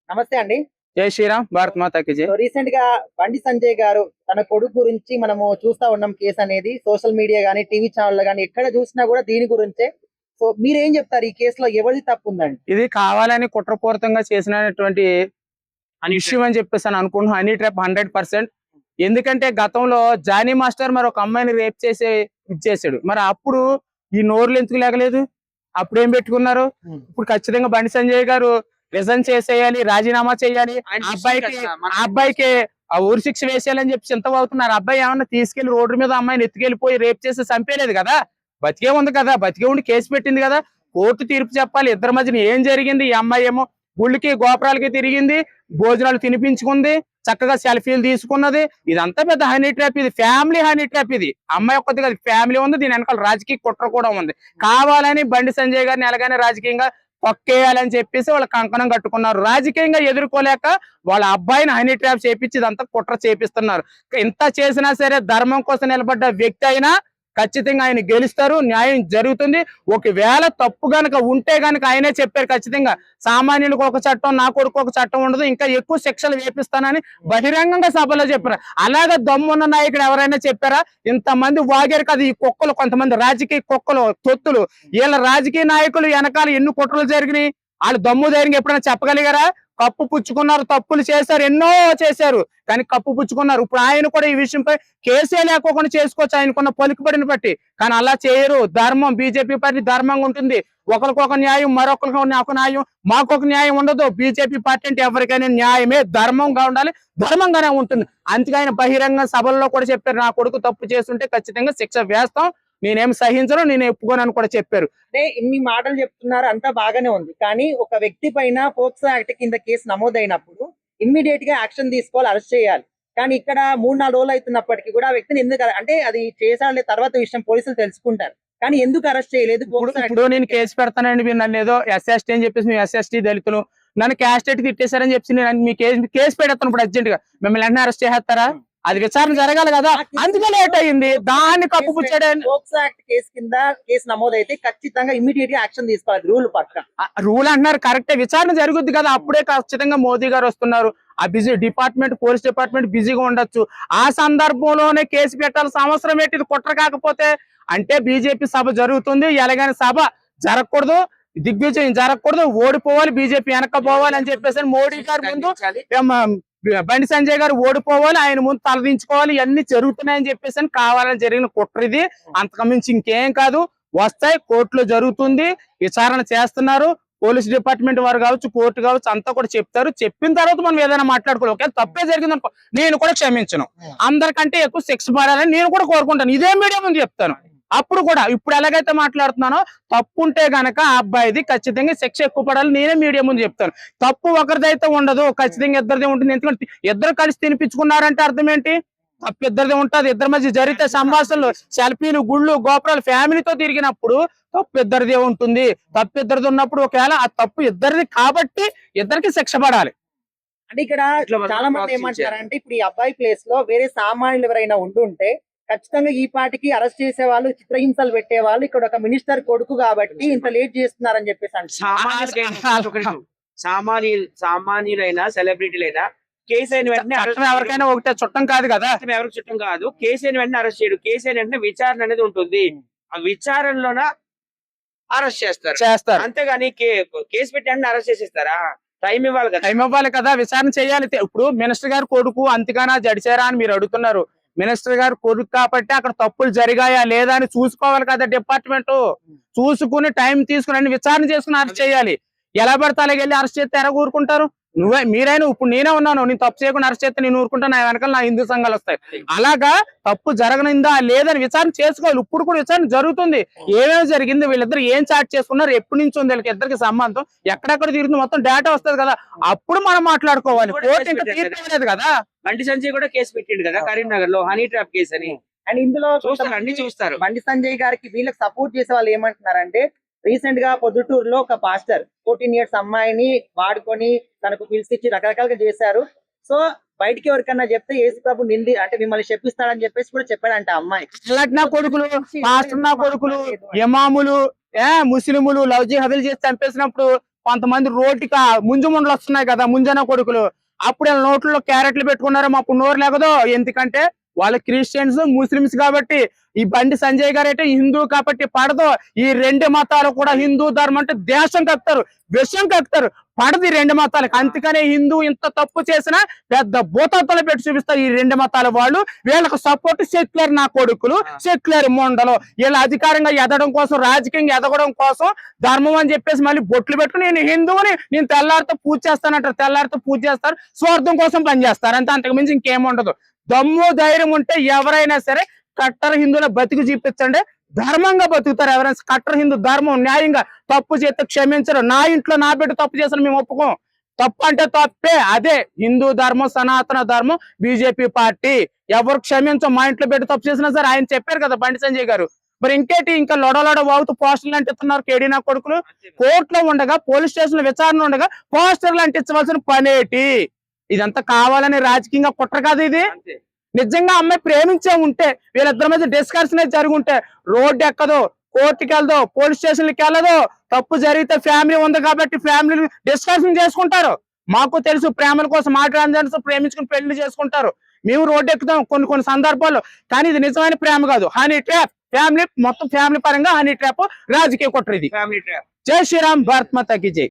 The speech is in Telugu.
నమస్తే అండి. జై శ్రీరామ్, భారత్ మాతాకి జై. రీసెంట్ గా బండి సంజయ్ గారు తన కొడుకు గురించి మనము చూస్తా ఉన్నాం. కేసు అనేది సోషల్ మీడియా గానీ, టీవీ ఛానల్ గానీ ఎక్కడ చూసినా కూడా దీని గురించే. సో మీరేం చెప్తారు? ఈ కేసులో ఎవరిది తప్పు ఉందండి? ఇది కావాలని కుట్రపూరితంగా చేసినటువంటి ఇష్యూ అని చెప్పేసి అనుకుంటున్నాను. Honey trap 100%. ఎందుకంటే గతంలో జానీ మాస్టర్ మరి ఒక అమ్మాయిని రేప్ చేసి ఇచ్చేసాడు. మరి అప్పుడు ఈ నోర్లు ఎందుకు లేగలేదు? అప్పుడు ఏం పెట్టుకున్నారు? ఇప్పుడు ఖచ్చితంగా బండి సంజయ్ గారు రిజైన్ చేసేయాలి, రాజీనామా చేయాలి, అబ్బాయికి ఆ ఊరి శిక్ష వేసేయాలని చెప్పి చింత అవుతున్నారు. అబ్బాయి ఏమన్నా తీసుకెళ్లి రోడ్డు మీద అమ్మాయిని ఎత్తుకెళ్లిపోయి రేప్ చేసి చంపేలేదు కదా, బతికే ఉంది కదా, బతికే ఉండి కేసు పెట్టింది కదా. కోర్టు తీర్పు చెప్పాలి ఇద్దరి మధ్యన ఏం జరిగింది. ఈ అమ్మాయి ఏమో గుళ్ళకి గోపురాలకి తిరిగింది, భోజనాలు తినిపించుకుంది, చక్కగా సెల్ఫీలు తీసుకున్నది. ఇదంతా పెద్ద హనీ ట్రాప్. ఇది ఫ్యామిలీ హనీ ట్రాప్. ఇది అమ్మాయి ఒక్కది కాదు, ఫ్యామిలీ ఉంది, దీని వెనకాల రాజకీయ కుట్ర కూడా ఉంది. కావాలని బండి సంజయ్ గారిని ఎలాగైనా రాజకీయంగా తొక్కేయాలని చెప్పేసి వాళ్ళ కంకణం కట్టుకున్నారు. రాజకీయంగా ఎదుర్కోలేక వాళ్ళ అబ్బాయిని హనీ ట్రాప్ చేపించి ఇదంతా కుట్ర చేపిస్తున్నారు. ఇంత చేసినా సరే ధర్మం కోసం నిలబడ్డ వ్యక్తి అయినా ఖచ్చితంగా ఆయన గెలుస్తారు, న్యాయం జరుగుతుంది. ఒకవేళ తప్పు గనక ఉంటే గనక ఆయనే చెప్పారు ఖచ్చితంగా సామాన్యులకు ఒక చట్టం, నా కొడుకు ఒక చట్టం ఉండదు, ఇంకా ఎక్కువ శిక్షలు వేపిస్తానని బహిరంగంగా సభలో చెప్పారు. అలాగే దమ్మున్న నాయకుడు ఎవరైనా చెప్పారా? ఇంతమంది వాగారు కదా ఈ కుక్కలు, కొంతమంది రాజకీయ కుక్కలు, తొత్తులు. వీళ్ళ రాజకీయ నాయకులు వెనకాల ఎన్ని కుట్రలు జరిగినాయి, వాళ్ళు దమ్ము ధైర్యంగా ఎప్పుడైనా చెప్పగలిగారా? కప్పు పుచ్చుకున్నారు, తప్పులు చేశారు, ఎన్నో చేశారు, కానీ కప్పు పుచ్చుకున్నారు. ఇప్పుడు ఆయన కూడా ఈ విషయంపై కేసే లేకోకుండా చేసుకోవచ్చు ఆయనకున్న పలుకుబడిని బట్టి, కానీ అలా చేయరు. ధర్మం, బీజేపీ పార్టీ ధర్మంగా ఉంటుంది. ఒకరికొక న్యాయం, మరొకరికి ఒక న్యాయం, మాకొక న్యాయం ఉండదు. బీజేపీ పార్టీ అంటే ఎవరికైనా న్యాయమే, ధర్మంగా ఉండాలి, ధర్మంగానే ఉంటుంది. అందుకే ఆయన బహిరంగ సభల్లో కూడా చెప్పారు, నా కొడుకు తప్పు చేస్తుంటే ఖచ్చితంగా శిక్ష వేస్తాం, నేనేం సహించను, నేను ఒప్పుకోనని కూడా చెప్పారు. అంటే ఇన్ని మాటలు చెప్తున్నారు, అంతా బాగానే ఉంది. కానీ ఒక వ్యక్తి పైన పోక్సో యాక్ట్ కింద కేసు నమోదైనప్పుడు ఇమ్మీడియట్ గా యాక్షన్ తీసుకోవాలి, అరెస్ట్ చేయాలి. కానీ ఇక్కడ 3-4 రోజులు అవుతున్నప్పటికీ కూడా ఆ వ్యక్తిని ఎందుకు అంటే అది చేసాలే తర్వాత విషయం పోలీసులు తెలుసుకుంటారు, కానీ ఎందుకు అరెస్ట్ చేయలేదు? ఇప్పుడు నేను కేసు పెడతానండి, మీరు నన్ను ఏదో ఎస్ఎస్టీ అని చెప్పేసి మేము ఎస్ఎస్టీ దళితులు నన్ను క్యాస్టేట్ తిట్టేశారని చెప్పి నేను మీ కేసు పెడతాను ఇప్పుడు అర్జెంట్ గా, మిమ్మల్ని వెంటనే అరెస్ట్ చేస్తారా? అది విచారణ జరగాలి కదా, అందుకే లేట్ అయ్యింది. దాన్ని కప్పుపుచ్చాడని పోక్సో యాక్ట్ కేసు కింద కేసు నమోదైతే ఖచ్చితంగా ఇమ్మీడియట్ గా యాక్షన్ తీసుకోవాలి, రూల్ పక్క రూల్ అంటున్నారు, కరెక్టే, విచారణ జరుగుద్ది కదా, అప్పుడే ఖచ్చితంగా మోదీ గారు వస్తున్నారు. ఆ బిజీ డిపార్ట్మెంట్, పోలీస్ డిపార్ట్మెంట్ బిజీగా ఉండొచ్చు, ఆ సందర్భంలోనే కేసు పెట్టాల్సిన అవసరం ఏంటి? ఇది కుట్ర కాకపోతే అంటే బీజేపీ సభ జరుగుతుంది, ఎలాగైనా సభ జరగకూడదు, దిగ్విజయం జరగకూడదు, ఓడిపోవాలి, బీజేపీ వెనక పోవాలి అని చెప్పేసి మోడీ గారు ముందు బండి సంజయ్ గారు ఓడిపోవాలి, ఆయన ముందు తలదించుకోవాలి, ఇవన్నీ జరుగుతున్నాయని చెప్పేసి కావాలని జరిగిన కుట్ర ఇది. అంతకమించి ఇంకేం కాదు. వస్తాయి, కోర్టులో జరుగుతుంది, విచారణ చేస్తున్నారు, పోలీస్ డిపార్ట్మెంట్ వారు కావచ్చు, కోర్టు కావచ్చు, అంతా కూడా చెప్తారు. చెప్పిన తర్వాత మనం ఏదైనా మాట్లాడుకోవాలి. ఓకే, తప్పే జరిగింది అనుకో, నేను కూడా క్షమించను, అందరికంటే ఎక్కువ శిక్ష పడాలని నేను కూడా కోరుకుంటాను. ఇదే మీడియా ముందు చెప్తాను. అప్పుడు కూడా ఇప్పుడు ఎలాగైతే మాట్లాడుతున్నానో, తప్పు ఉంటే గనక ఆ అబ్బాయిది ఖచ్చితంగా శిక్ష ఎక్కువ పడాలి, నేనే మీడియా ముందు చెప్తాను. తప్పు ఒకరిదైతే ఉండదు, ఖచ్చితంగా ఇద్దరిదే ఉంటుంది. ఎందుకంటే ఇద్దరు కలిసి తినిపించుకున్నారంటే అర్థం ఏంటి? తప్పు ఇద్దరిదే ఉంటది. ఇద్దరి మధ్య జరిగితే సంభాషణలు, సెల్ఫీలు, గుళ్ళు, గోపురాలు, ఫ్యామిలీతో తిరిగినప్పుడు తప్పు ఇద్దరిదే ఉంటుంది. తప్పు ఇద్దరిది ఉన్నప్పుడు ఒకవేళ ఆ తప్పు ఇద్దరిది కాబట్టి ఇద్దరికి శిక్ష పడాలి. అంటే ఇక్కడ చాలా మంది ఏమంటారంటే, ఇప్పుడు ఈ అబ్బాయి ప్లేస్ లో వేరే సామాన్యులు ఎవరైనా ఉండుంటే ఖచ్చితంగా ఈ పాటికి అరెస్ట్ చేసే వాళ్ళు, చిత్రహింసలు పెట్టే వాళ్ళు, ఇక్కడ ఒక మినిస్టర్ కొడుకు కాబట్టి ఇంత లేట్ చేస్తున్నారని చెప్పేసి సామాన్యులైనా సెలబ్రిటీలైనా కేసు అయిన వెంటనే ఎవరికైనా ఒకటే, చుట్టం కాదు కదా, ఎవరికి చుట్టం కాదు. కేసు అయిన వెంటనే అరెస్ట్ చేయడు. కేసు అయిన వెంటనే విచారణ అనేది ఉంటుంది. ఆ విచారణలోన అరెస్ట్ చేస్తారు, అంతేగాని కేసు పెట్టి వెంటనే అరెస్ట్ చేసేస్తారా? టైం ఇవ్వాలి కదా, టైం ఇవ్వాలి కదా, విచారణ చేయాలి. ఇప్పుడు మినిస్టర్ గారు కొడుకు అంతగానా జడిచారా అని మీరు అడుగుతున్నారు. మినిస్టర్ గారు కొడుకు కాబట్టి అక్కడ తప్పులు జరిగాయా లేదా అని చూసుకోవాలి కదా డిపార్ట్మెంట్. చూసుకుని టైం తీసుకుని విచారణ చేసుకుని అరెస్ట్ చేయాలి. ఎలా పడితే అలాగే వెళ్ళి అరెస్ట్ చేస్తే ఎలా ఊరుకుంటారు? మీరైనా ఇప్పుడు నేనే ఉన్నాను, నేను తప్పు చేయకుండా అరెస్ట్ చేస్తే నేను ఊరుకుంటా, నా వెనకాల నా హిందూ సంఘాలు వస్తాయి. అలాగా తప్పు జరగనిందా లేదని విచారణ చేసుకోవాలి. ఇప్పుడు కూడా విచారణ జరుగుతుంది. ఏమేమి జరిగింది, వీళ్ళిద్దరు ఏం చాట్ చేసుకున్నారు, ఎప్పటి నుంచి ఉంది వీళ్ళకి ఇద్దరికి సంబంధం, ఎక్కడెక్కడ తిరుగుతుంది, మొత్తం డేటా వస్తుంది కదా, అప్పుడు మనం మాట్లాడుకోవాలి. కోర్టు ఇంకా తీర్చలేదు కదా. బండి సంజయ్ కూడా కేసు పెట్టిండు కదా కరీంనగర్ లో, హనీ ట్రాప్ కేసు అని. అండ్ ఇందులో అన్ని చూస్తారు. బండి సంజయ్ గారికి వీళ్ళకి సపోర్ట్ చేసే వాళ్ళు ఏమంటున్నారంటే, రీసెంట్ గా పొద్దుటూరులో ఒక పాస్టర్ 14 years అమ్మాయిని వాడుకొని తనకు పిలిచి రకరకాలుగా చేశారు. సో బయటికి ఎవరికన్నా చెప్తే యేసు ప్రభు నింది అంటే మిమ్మల్ని చెప్పిస్తాడని చెప్పేసి కూడా చెప్పాడంట అమ్మాయి. నా కొడుకులు, పాస్టర్ నా కొడుకులు, ఇమాములు, ముస్లిములు లవ్ జిహాదులు చేసి చంపేసినప్పుడు కొంతమంది రోడ్డుకి ముంజుముండలు వస్తున్నాయి కదా, ముంజన కొడుకులు, అప్పుడు వీళ్ళ నోట్లో క్యారెట్లు పెట్టుకున్నారు, అప్పుడు నోరు లేకదో. ఎందుకంటే వాళ్ళు క్రిస్టియన్స్, ముస్లిమ్స్ కాబట్టి. ఈ బండి సంజయ్ గారు అయితే హిందూ కాబట్టి పడదు. ఈ రెండు మతాలు కూడా హిందూ ధర్మం అంటే దేశం కక్కుతారు, విషయం కక్కుతారు, పడదు ఈ రెండు మతాలకు. అందుకనే హిందూ ఇంత తప్పు చేసినా పెద్ద భూతత్తులు పెట్టి చూపిస్తారు ఈ రెండు మతాల వాళ్ళు. వీళ్ళకి సపోర్ట్ సెక్యులర్ నా కొడుకులు, సెక్యులర్ మొండలు. వీళ్ళు అధికారంగా ఎదగడం కోసం, రాజకీయంగా ఎదగడం కోసం ధర్మం అని చెప్పేసి మళ్ళీ బొట్లు పెట్టుకుని నేను హిందువుని, నేను తెల్లారితో పూజ చేస్తానంటారు. తెల్లారితో పూజ చేస్తారు, స్వార్థం కోసం పనిచేస్తారు అంతే, అంతకు మించి ఇంకేముండదు. దమ్ము ధైర్యం ఉంటే ఎవరైనా సరే కట్టర్ హిందువుల బతుకు చూపించండి, ధర్మంగా బతుకుతారు. ఎవరైనా కట్టర్ హిందూ ధర్మం న్యాయంగా తప్పు చేస్తే క్షమించరు. నా ఇంట్లో నా బిడ్డ తప్పు చేసిన మేము ఒప్పుకోం. తప్పు అంటే తప్పే. అదే హిందూ ధర్మం, సనాతన ధర్మం, బీజేపీ పార్టీ. ఎవరు క్షమించం. మా ఇంట్లో బిడ్డ తప్పు చేసినా సరే ఆయన చెప్పారు కదా బండి సంజయ్ గారు. మరి ఇంకేటి ఇంకా లొడలోడ వాగుతూ పోస్టర్లు అంటిస్తున్నారు కేడీ నా కొడుకులు. కోర్టులో ఉండగా, పోలీస్ స్టేషన్ లో విచారణ ఉండగా పోస్టర్లు అంటించవలసిన పనేటి? ఇదంతా కావాలని రాజకీయంగా కుట్ర కాదు ఇది. నిజంగా అమ్మాయి ప్రేమించే ఉంటే, వీళ్ళిద్దరి మధ్య డిస్కషన్ జరిగి ఉంటే రోడ్డు ఎక్కదు, కోర్టుకి వెళ్దో, పోలీస్ స్టేషన్కి వెళ్ళదు. తప్పు జరిగితే ఫ్యామిలీ ఉంది కాబట్టి ఫ్యామిలీ డిస్కషన్ చేసుకుంటారు. మాకు తెలుసు, ప్రేమల కోసం మాట్లాడాలని ప్రేమించుకుని పెళ్లి చేసుకుంటారు. మేము రోడ్డు ఎక్కుతాం కొన్ని సందర్భాల్లో, కానీ ఇది నిజమైన ప్రేమ కాదు. హనీ ట్రాప్ ఫ్యామిలీ, మొత్తం ఫ్యామిలీ పరంగా హనీ ట్రాప్, రాజకీయ కుట్ర ఇది. Family trap. జై శ్రీరామ్, భారత్ మాతా కీ జై.